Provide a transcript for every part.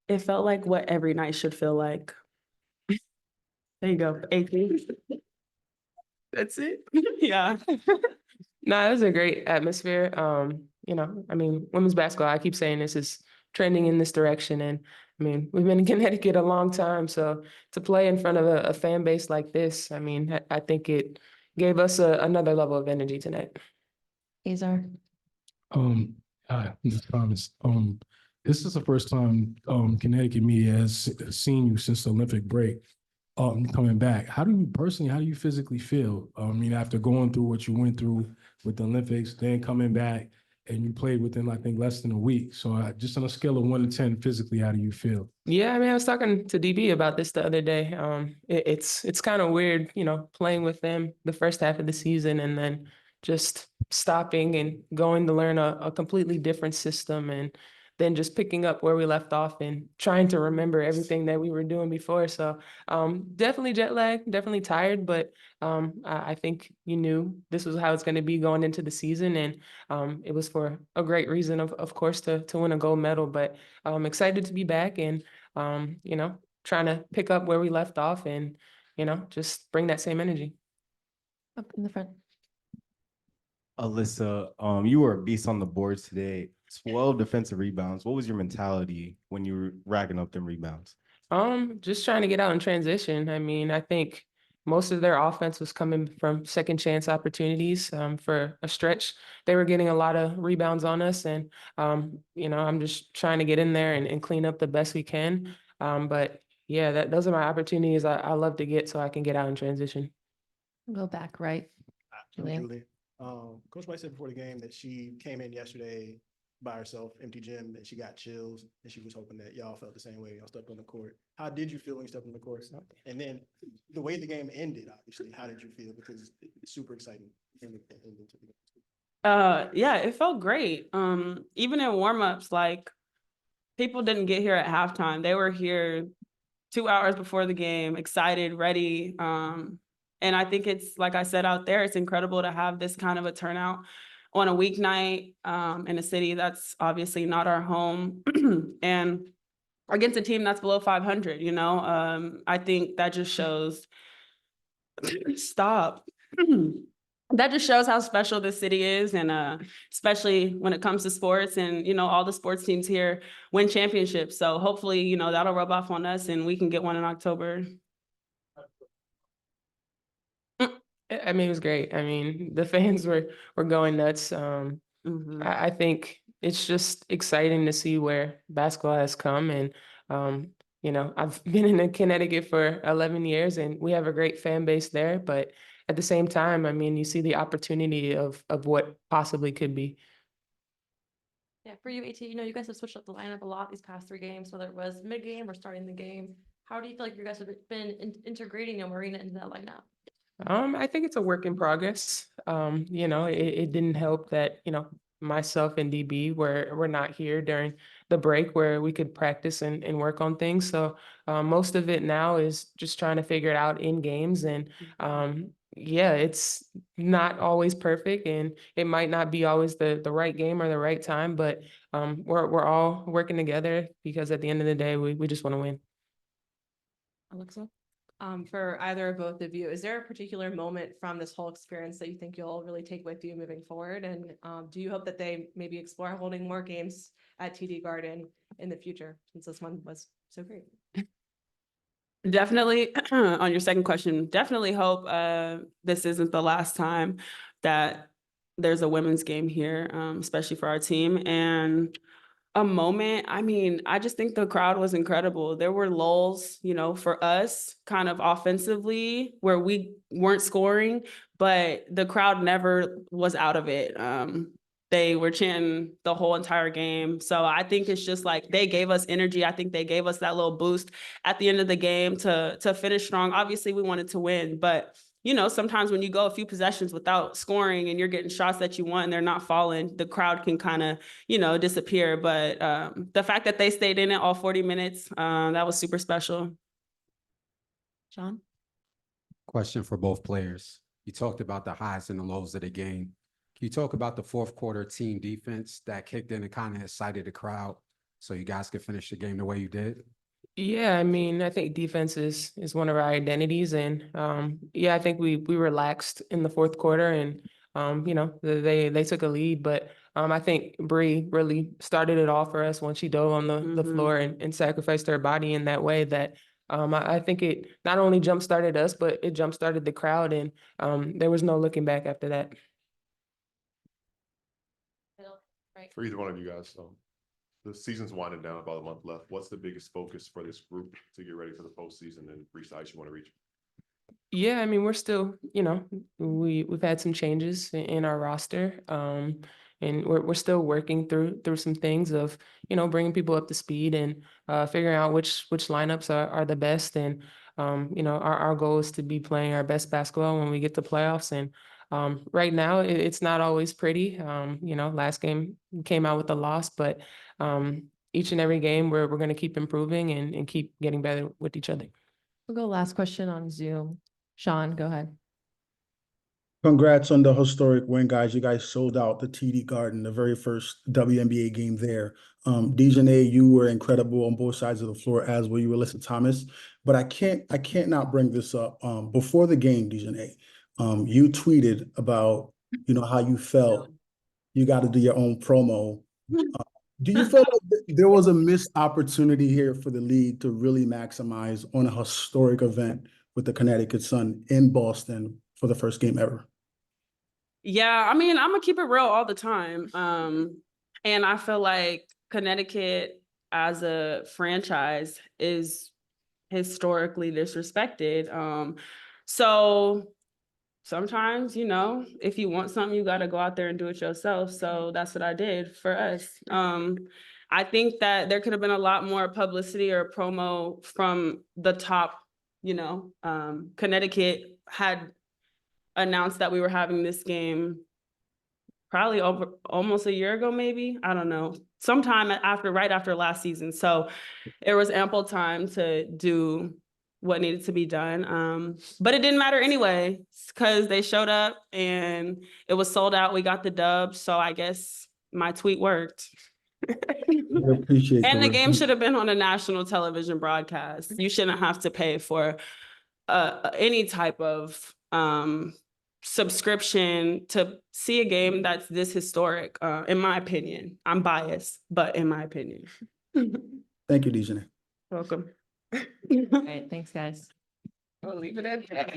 It felt like what every night should feel like. There you go, 18. That's it. Yeah. No, it was a great atmosphere. I mean, women's basketball, I keep saying this is trending in this direction. And I mean, we've been in Connecticut a long time. So to play in front of a fan base like this, I mean, I think it gave us another level of energy tonight. Azar. Um, Hi, this is Thomas. This is the first time Connecticut media has seen you since the Olympic break. Coming back, how do you physically feel? I mean, after going through what you went through with the Olympics, then coming back, and you played within, I think, less than a week. So, just on a scale of 1 to 10, physically, how do you feel? Yeah, I mean, I was talking to DB about this the other day. It's kind of weird, playing with them the first half of the season and then just stopping and going to learn a completely different system and then just picking up where we left off and trying to remember everything that we were doing before. So definitely jet lag, definitely tired, but I think you knew this was how it's going to be going into the season. And it was for a great reason, of course, to win a gold medal. But I'm excited to be back and trying to pick up where we left off and, just bring that same energy. Up in the front. Alyssa, you were a beast on the boards today. 12 defensive rebounds. What was your mentality when you were racking up them rebounds? Just trying to get out in transition. I mean, I think most of their offense was coming from second chance opportunities. For a stretch, they were getting a lot of rebounds on us, and I'm just trying to get in there and clean up the best we can. But yeah, those are my opportunities I love to get so I can get out in transition. Go back right. Julia. Julie. Coach White said before the game that she came in yesterday by herself, empty gym, and she got chills, and she was hoping that y'all felt the same way. Y'all stepped on the court. How did you feel when you stepped on the court? And then the way the game ended, obviously, how did you feel? Because it's super exciting. Yeah, it felt great. Even in warmups, like people didn't get here at halftime. They were here 2 hours before the game, excited, ready. And I think it's, like I said out there, it's incredible to have this kind of a turnout on a weeknight in a city that's obviously not our home and against a team that's below 500, I think that just shows, stop. That just shows how special this city is, and especially when it comes to sports, and all the sports teams here win championships. So hopefully, that'll rub off on us and we can get one in October. I mean, it was great. I mean, the fans were going nuts. I think it's just exciting to see where basketball has come. And, I've been in Connecticut for 11 years and we have a great fan base there. But at the same time, I mean, you see the opportunity of what possibly could be. Yeah, for you, AT, you guys have switched up the lineup a lot these past 3 games, whether it was mid-game or starting the game. How do you feel like you guys have been integrating Marina into that lineup? I think it's a work in progress. It didn't help that, myself and DB were not here during the break where we could practice and work on things. So most of it now is just trying to figure it out in games. And yeah, it's not always perfect and it might not be always the right game or the right time, but we're all working together because at the end of the day, we just want to win. Alexa? For either or both of you, is there a particular moment from this whole experience that you think you'll really take with you moving forward? And do you hope that they maybe explore holding more games at TD Garden in the future, since this one was so great? Definitely, on your second question, definitely hope this isn't the last time that there's a women's game here, especially for our team. And a moment, I mean, I just think the crowd was incredible. There were lulls, for us kind of offensively where we weren't scoring, but the crowd never was out of it. They were chanting the whole entire game. So I think it's just like they gave us energy. I think they gave us that little boost at the end of the game to finish strong. Obviously, we wanted to win, but sometimes when you go a few possessions without scoring and you're getting shots that you want and they're not falling, the crowd can kind of, disappear. But the fact that they stayed in it all 40 minutes, that was super special. John? Question for both players. You talked about the highs and the lows of the game. Can you talk about the fourth quarter team defense that kicked in and kind of excited the crowd so you guys could finish the game the way you did? Yeah, I mean, I think defense is one of our identities, and yeah, I think we relaxed in the fourth quarter, and you know, they took a lead, but I think Bree really started it all for us when she dove on the Mhm. floor and sacrificed her body in that way that I think it not only jump started us, but it jump started the crowd, and there was no looking back after that. Right. For either one of you guys, the season's winding down, about a month left. What's the biggest focus for this group to get ready for the postseason and reach the heights you want to reach? Yeah, I mean, we're still, you know, we've had some changes in our roster, and we're still working through some things of, you know, bringing people up to speed and figuring out which lineups are the best. And you know, our goal is to be playing our best basketball when we get to playoffs. And right now, it's not always pretty. You know, last game came out with a loss, but each and every game we're going to keep improving and keep getting better with each other. We'll go last question on Zoom. Sean, go ahead. Congrats on the historic win, guys. You guys sold out the TD Garden, the very first WNBA game there. Dejanay, you were incredible on both sides of the floor, as were you, Alyssa Thomas. But I can't not bring this up. Before the game, Dejanay, you tweeted about, you know, how you felt. You got to do your own promo. Do you feel like there was a missed opportunity here for the league to really maximize on a historic event with the Connecticut Sun in Boston for the first game ever? Yeah, I mean, I'm gonna keep it real all the time. And I feel like Connecticut as a franchise is historically disrespected. So sometimes, you know, if you want something, you gotta go out there and do it yourself. So that's what I did for us. I think that there could have been a lot more publicity or promo from the top, you know. Connecticut had announced that we were having this game probably over almost a year ago, maybe, I don't know, sometime right after last season. So there was ample time to do what needed to be done. But it didn't matter anyway, because they showed up and it was sold out. We got the dub. So I guess my tweet worked. I appreciate And the game review. should have been on a national television broadcast. You shouldn't have to pay for any type of subscription to see a game that's this historic, in my opinion. I'm biased, but in my opinion. Thank you, Dejanay. Welcome. All right, thanks, guys. I'll leave it at that.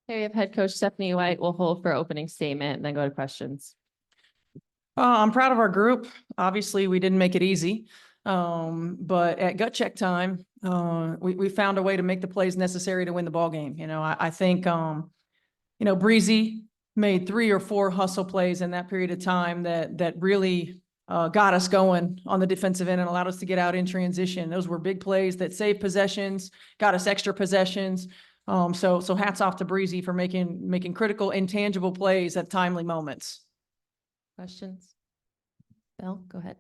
Okay, we have head coach Stephanie White. We'll hold for opening statement and then go to questions. I'm proud of our group. Obviously, we didn't make it easy. But at gut check time, we found a way to make the plays necessary to win the ball game. You know, I think, you know, Breezy made 3 or 4 hustle plays in that period of time that really got us going on the defensive end and allowed us to get out in transition. Those were big plays that saved possessions, got us extra possessions. So hats off to Breezy for making critical, intangible plays at timely moments. Questions? Bill, go ahead.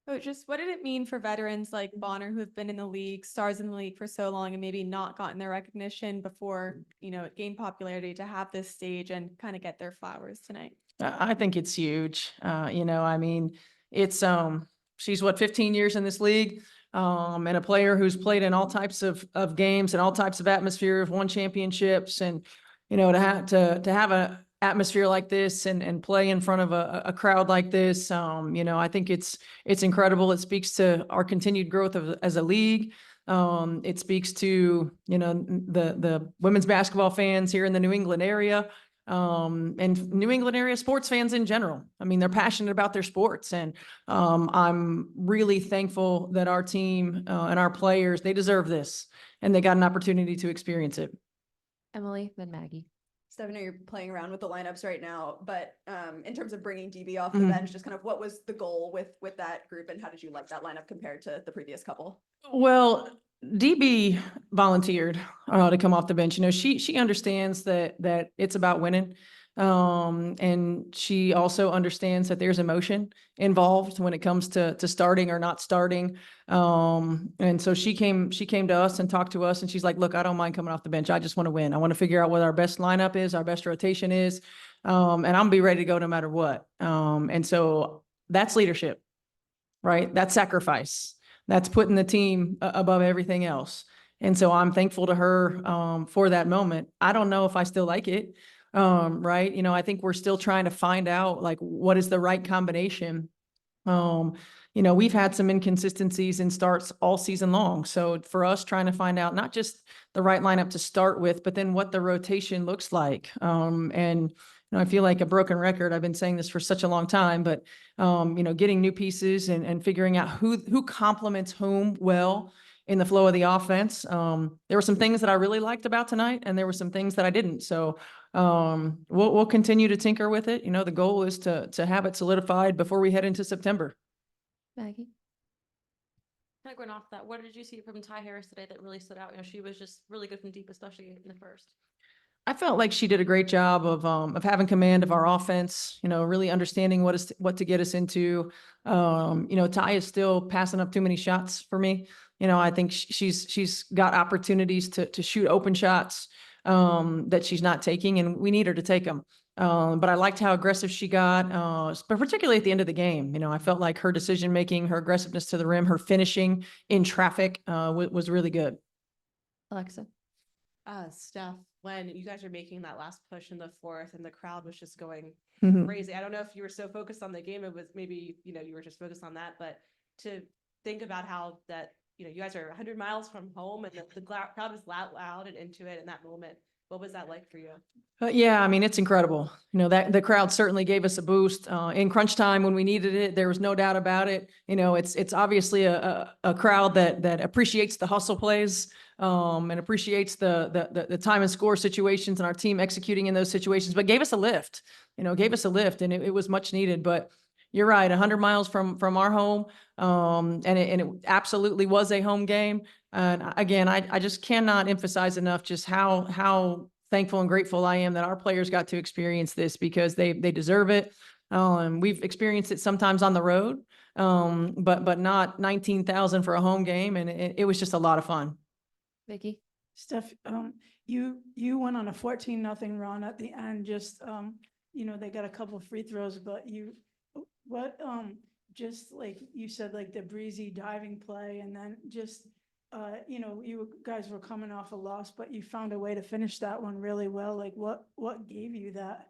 So just what did it mean for veterans like Bonner who have been in the league, stars in the league for so long and maybe not gotten their recognition before, you know, it gained popularity to have this stage and kind of get their flowers tonight? I think it's huge. You know, I mean, it's she's 15 years in this league, and a player who's played in all types of games and all types of atmospheres, won championships, and you know, to have a atmosphere like this and play in front of a crowd like this, you know, I think it's incredible. It speaks to our continued growth as a league. It speaks to, you know, the women's basketball fans here in the New England area, and New England area sports fans in general. I mean, they're passionate about their sports, and I'm really thankful that our team and our players, they deserve this, and they got an opportunity to experience it. Emily, then Maggie. Steph, I know you're playing around with the lineups right now, but in terms of bringing DB off the bench, just kind of what was the goal with that group and how did you like that lineup compared to the previous couple? Well, DB volunteered to come off the bench. You know, she understands that it's about winning. And she also understands that there's emotion involved when it comes to starting or not starting. And so she came to us and talked to us, and she's like, look, I don't mind coming off the bench. I just want to win. I want to figure out what our best lineup is, our best rotation is. And I'm gonna be ready to go no matter what. And so that's leadership, right? That's sacrifice. That's putting the team above everything else. And so I'm thankful to her for that moment. I don't know if I still like it. Right. You know, I think we're still trying to find out like what is the right combination. You know, we've had some inconsistencies in starts all season long. So for us trying to find out not just the right lineup to start with, but then what the rotation looks like. And you know, I feel like a broken record. I've been saying this for such a long time, but you know, getting new pieces and figuring out who complements whom well in the flow of the offense. There were some things that I really liked about tonight, and there were some things that I didn't. So we'll continue to tinker with it. You know, the goal is to have it solidified before we head into September. Maggie? Kind of going off that, what did you see from Ty Harris today that really stood out? You know, she was just really good from deep, especially in the first. I felt like she did a great job of having command of our offense, you know, really understanding what to get us into. You know, Ty is still passing up too many shots for me. You know, I think she's got opportunities to shoot open shots that she's not taking, and we need her to take them. But I liked how aggressive she got, but particularly at the end of the game. You know, I felt like her decision making, her aggressiveness to the rim, her finishing in traffic was really good. Alexa? Steph, when you guys were making that last push in the fourth and the crowd was just going Mhm. crazy. I don't know if you were so focused on the game, it was maybe, you know, you were just focused on that, but to think about how that, you know, you guys are 100 miles from home and the crowd is loud and into it in that moment. What was that like for you? Yeah, I mean, it's incredible. You know, that the crowd certainly gave us a boost in crunch time when we needed it. There was no doubt about it. You know, it's obviously a crowd that appreciates the hustle plays and appreciates the time and score situations and our team executing in those situations, but gave us a lift, you know, gave us a lift, and it was much needed. But you're right, 100 miles from our home. And it absolutely was a home game. And again, I just cannot emphasize enough just how thankful and grateful I am that our players got to experience this, because they deserve it. We've experienced it sometimes on the road, but not 19,000 for a home game. And it was just a lot of fun. Vicky? Steph, you went on a 14-0 run at the end. Just you know, they got a couple free throws, but just like you said, like the breezy diving play, and then just you know, you guys were coming off a loss, but you found a way to finish that one really well. Like what gave you that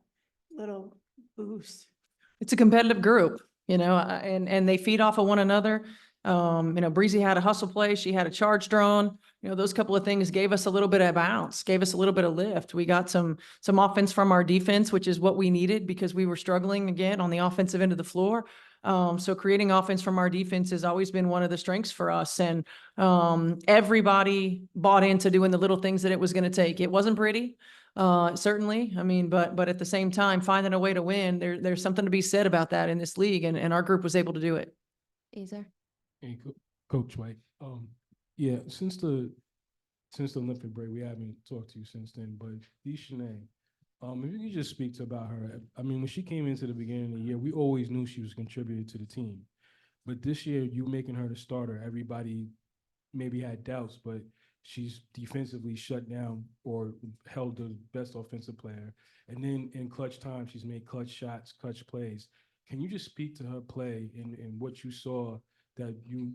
little boost? It's a competitive group, you know, and they feed off of one another. You know, Breezy had a hustle play. She had a charge drawn. You know, those couple of things gave us a little bit of bounce, gave us a little bit of lift. We got some offense from our defense, which is what we needed because we were struggling again on the offensive end of the floor. So creating offense from our defense has always been one of the strengths for us. And everybody bought into doing the little things that it was going to take. It wasn't pretty. Certainly. I mean, but at the same time, finding a way to win, there's something to be said about that in this league. And our group was able to do it. Azer? Hey, Coach White. Yeah, since the Olympic break, we haven't talked to you since then, but Deschanel, if you could just speak to about her. I mean, when she came into the beginning of the year, we always knew she was contributing to the team. But this year, you making her the starter, everybody maybe had doubts, but she's defensively shut down or held the best offensive player. And then in clutch time, she's made clutch shots, clutch plays. Can you just speak to her play and what you saw that you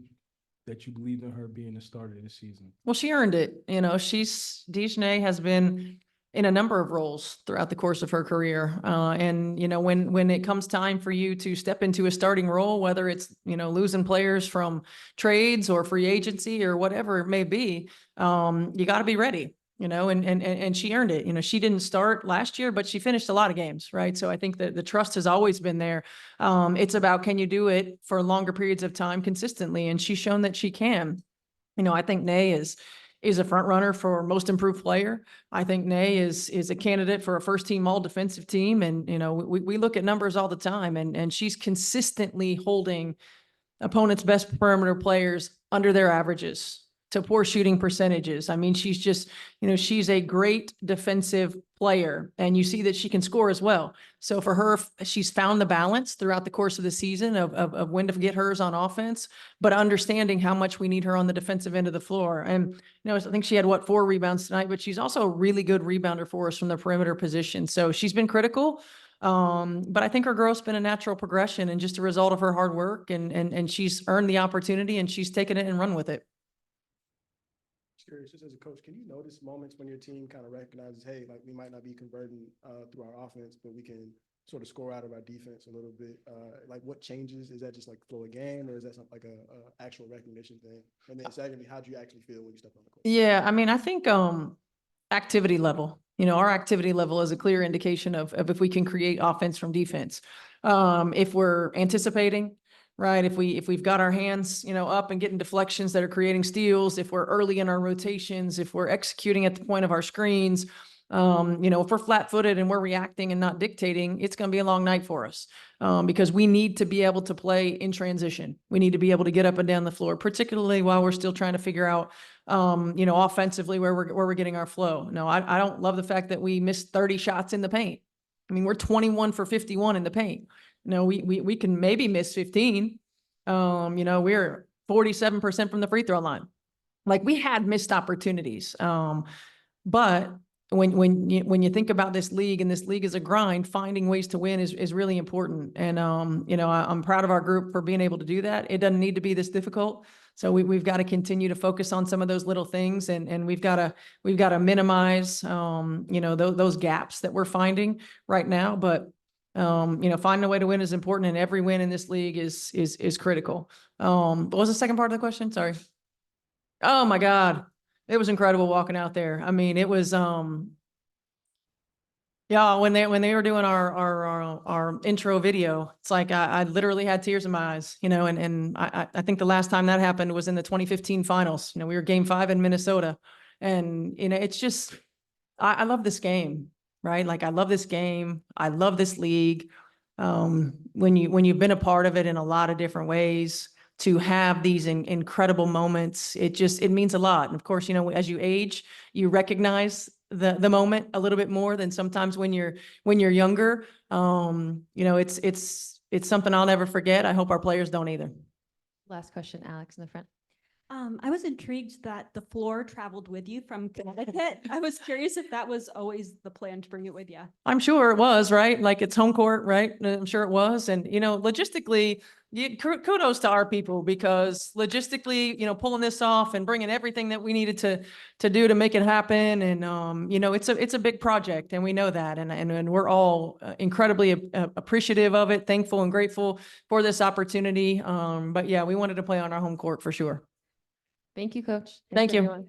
believed in her being the starter this season? Well, she earned it. You know, Dejanay has been in a number of roles throughout the course of her career. And, you know, when it comes time for you to step into a starting role, whether it's, you know, losing players from trades or free agency or whatever it may be, you got to be ready, you know, and she earned it. You know, she didn't start last year, but she finished a lot of games, right? So I think that the trust has always been there. It's about, can you do it for longer periods of time consistently? And she's shown that she can. You know, I think Nay is a front runner for most improved player. I think Nay is a candidate for a first team all defensive team. And, you know, we look at numbers all the time, and she's consistently holding opponents' best perimeter players under their averages. to poor shooting percentages. I mean, she's just, she's a great defensive player, and you see that she can score as well. So for her, she's found the balance throughout the course of the season of when to get hers on offense, but understanding how much we need her on the defensive end of the floor. And, I think she had 4 rebounds tonight, but she's also a really good rebounder for us from the perimeter position. So she's been critical. But I think her growth's been a natural progression and just a result of her hard work, and she's earned the opportunity and she's taken it and run with it. Just curious, just as a coach, can you notice moments when your team kind of recognizes, hey, like we might not be converting through our offense, but we can sort of score out of our defense a little bit? Like what changes? Is that just like flow of game, or is that something like a actual recognition thing? And then secondly, how do you actually feel when you step on the court? Yeah, I mean, I think activity level. Our activity level is a clear indication of if we can create offense from defense. If we're anticipating, right? If we've got our hands, up and getting deflections that are creating steals, if we're early in our rotations, if we're executing at the point of our screens, if we're flat-footed and we're reacting and not dictating, it's going to be a long night for us, because we need to be able to play in transition. We need to be able to get up and down the floor, particularly while we're still trying to figure out, offensively where we're getting our flow. No, I don't love the fact that we missed 30 shots in the paint. I mean, we're 21 for 51 in the paint. We can maybe miss 15. We're 47% from the free throw line. Like, we had missed opportunities. But when you think about this league, and this league is a grind, finding ways to win is really important. And, I'm proud of our group for being able to do that. It doesn't need to be this difficult. So we've got to continue to focus on some of those little things, and we've got to minimize, those gaps that we're finding right now. But, finding a way to win is important, and every win in this league is critical. What was the second part of the question? Sorry. Oh my God. It was incredible walking out there. I mean, it was, yeah, when they were doing our intro video, it's like I literally had tears in my eyes, and I think the last time that happened was in the 2015 finals. We were Game 5 in Minnesota, and it's just, I love this game, right? Like, I love this game. I love this league. When you've been a part of it in a lot of different ways, to have these incredible moments, it means a lot. And of course, as you age, you recognize the moment a little bit more than sometimes when you're younger. It's something I'll never forget. I hope our players don't either. Last question, Alex in the front. I was intrigued that the floor traveled with you from Connecticut. I was curious if that was always the plan to bring it with you. I'm sure it was, right? Like, it's home court, right? I'm sure it was. And, logistically, kudos to our people, because logistically, pulling this off and bringing everything that we needed to do to make it happen. And, it's a big project, and we know that. And we're all incredibly appreciative of it, thankful and grateful for this opportunity. But yeah, we wanted to play on our home court for sure. Thank you, Coach. Thank you. Everyone.